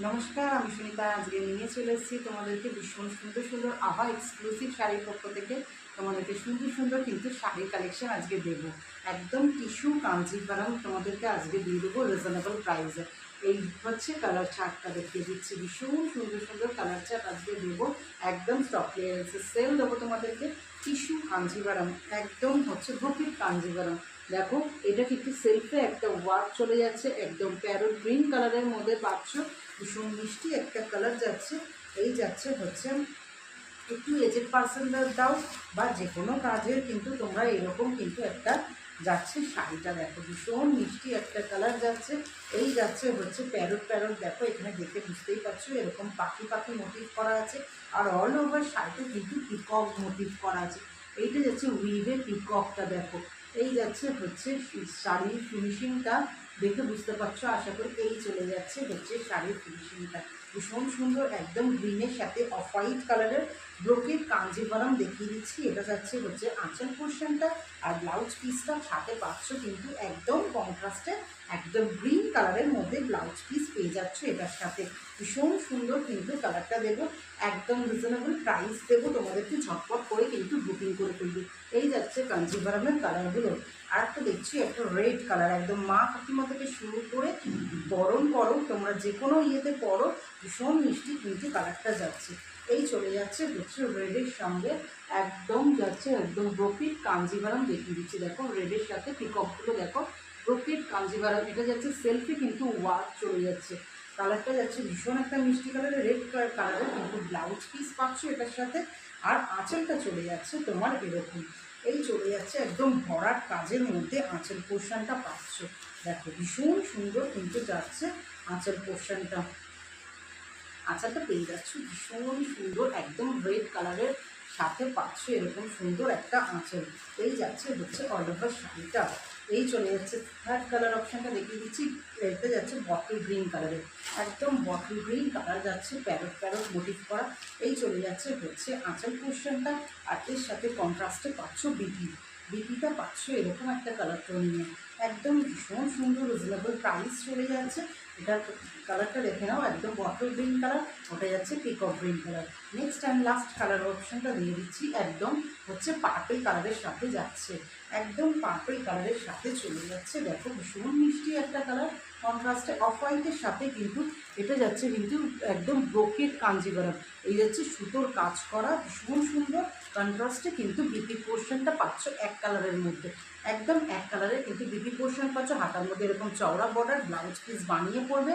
নমস্কার, আমি সুনিতা। আজকে নিয়ে চলে এসেছি তোমাদেরকে ভীষণ সুন্দর সুন্দর আভা এক্সক্লুসিভ শাড়ির পক্ষ থেকে তোমাদেরকে সুন্দর সুন্দর কিন্তু শাড়ির কালেকশন আজকে দেবো। একদম টিস্যু কাঞ্জিভারাম তোমাদেরকে আজকে দিয়ে দেবো রিজনেবল প্রাইসে। এই হচ্ছে কালার চার্টটা দেখিয়ে দিচ্ছি, ভীষণ সুন্দর সুন্দর কালার চার্ট আজকে দেবো। একদম স্টক ক্লিয়ারেন্সের সেল দেবো তোমাদেরকে। টিস্যু কাঞ্জিভারাম, একদম হচ্ছে ব্রোকেট কাঞ্জিভারাম। দেখো, এটা কিন্তু সেলফে একটা ওয়ার্ক চলে যাচ্ছে, একদম প্যারোট গ্রিন কালারের মধ্যে পাচ্ছ। ভীষণ মিষ্টি একটা কালার যাচ্ছে। এই যাচ্ছে হচ্ছে একটু এজেড পার্সনদের দাও বা যে কোনো কাজের কিন্তু তোমরা এরকম কিন্তু একটা যাচ্ছে শাড়িটা। দেখো, ভীষণ মিষ্টি একটা কালার যাচ্ছে। এই যাচ্ছে হচ্ছে প্যারোট প্যারোট। দেখো, এখানে দেখে বুঝতেই পারছো এরকম পাখি পাখি মোটিভ করা আছে। আর অল ওভার শাড়িতে কিন্তু পিকক মোটিভ করা আছে। এইটা যাচ্ছে উইভের পিককটা। দেখো, এই যাচ্ছে হচ্ছে শাড়ির ফিনিশিংটা দেখে বুঝতে পারছো আশা করি। এই চলে যাচ্ছে হচ্ছে শাড়ির ফিনিশিংটা, ভীষণ সুন্দর। একদম গ্রিনের সাথে অফ হোয়াইট কালারের ব্রোকেট কাঞ্জিভারাম দেখিয়ে দিচ্ছি। এটা যাচ্ছে হচ্ছে আঁচল পোর্শনটা, আর ব্লাউজ পিসটা সাথে পাচ্ছ কিন্তু একদম কন্ট্রাস্টে একদম গ্রিন কালারের মধ্যে ব্লাউজ পিস পেয়ে যাচ্ছ এটার সাথে। ভীষণ সুন্দর কিন্তু কালারটা দেবো, একদম রিজনেবল প্রাইস দেবো তোমাদেরকে। ঝটপট করে কিন্তু বুকিং করে ফেলবে। এই যাচ্ছে কাঞ্জিভারামের কালারগুলো। আর একটা দেখছি একটা রেড কালার, একদম মা কাকিমা থেকে শুরু করে বরণ করো তোমরা, যে কোনো ইয়েতে পরো, ভীষণ মিষ্টি কিন্তু কালারটা যাচ্ছে। এই চলে যাচ্ছে হচ্ছে রেডের সঙ্গে, একদম যাচ্ছে একদম ব্রোকেট কাঞ্জিভারাম দেখিয়ে দিচ্ছি। দেখো, রেডের সাথে পিকপগুলো দেখো, ব্রোকেট কাঞ্জিভারাম। এটা যাচ্ছে সেলফি কিন্তু ওয়ার্ক চলে যাচ্ছে। কালারটা যাচ্ছে ভীষণ একটা মিষ্টি কালারের, রেড কালারের কিন্তু ব্লাউজ পিস পাচ্ছ এটার সাথে। আর আঁচলটা চলে যাচ্ছে তোমার এরকম। এই চলে যাচ্ছে একদম ভরাট কাজের মধ্যে আঁচল পোর্শনটা পাচ্ছ। দেখো, ভীষণ সুন্দর কিন্তু যাচ্ছে আঁচল পোর্শনটা। আঁচলটা পেয়ে যাচ্ছ ভীষণ সুন্দর, একদম রেড কালারের সাথে পাচ্ছ এরকম সুন্দর একটা আঁচল। এই যাচ্ছে হচ্ছে অল ওভার শাড়িটা। এই চলে যাচ্ছে থার্ড কালার অপশানটা দেখিয়ে দিচ্ছি। এটা যাচ্ছে বটল গ্রিন কালারের, একদম বটল গ্রিন কালার যাচ্ছে প্যারট প্যারট মোটিভ করা। এই চলে যাচ্ছে হচ্ছে আঁচল পোর্শনটা। আর এর সাথে কন্ট্রাস্টে পাচ্ছ বিপিটা পাচ্ছ এরকম একটা কালার টোনিয়ে। একদম ভীষণ সুন্দর রিজনেবল প্রাইস চলে যাচ্ছে। এটার কালারটা দেখে নাও, একদম বটল গ্রিন কালার, ওটা যাচ্ছে peacock green colour. Next and last colour অপশানটা দিয়ে দিচ্ছি, একদম হচ্ছে পার্পল কালারের সাথে যাচ্ছে, একদম পার্পল কালারের সাথে চলে যাচ্ছে। দেখো, ভীষণ মিষ্টি একটা কালার, কন্ট্রাস্টে অফ হোয়াইটের সাথে কিন্তু এটা যাচ্ছে কিন্তু একদম ব্রোকেট কাঞ্জিভারাম। এই যাচ্ছে সুতোর কাজ করা, ভীষণ সুন্দর কন্ট্রাস্টে কিন্তু বিপি পোর্শনটা পাচ্ছ এক কালারের মধ্যে, একদম এক কালারের কিন্তু বিপি পোর্শন পাচ্ছ। হাতার মধ্যে এরকম চওড়া বর্ডার, ব্লাউজ পিস বানিয়ে পড়বে।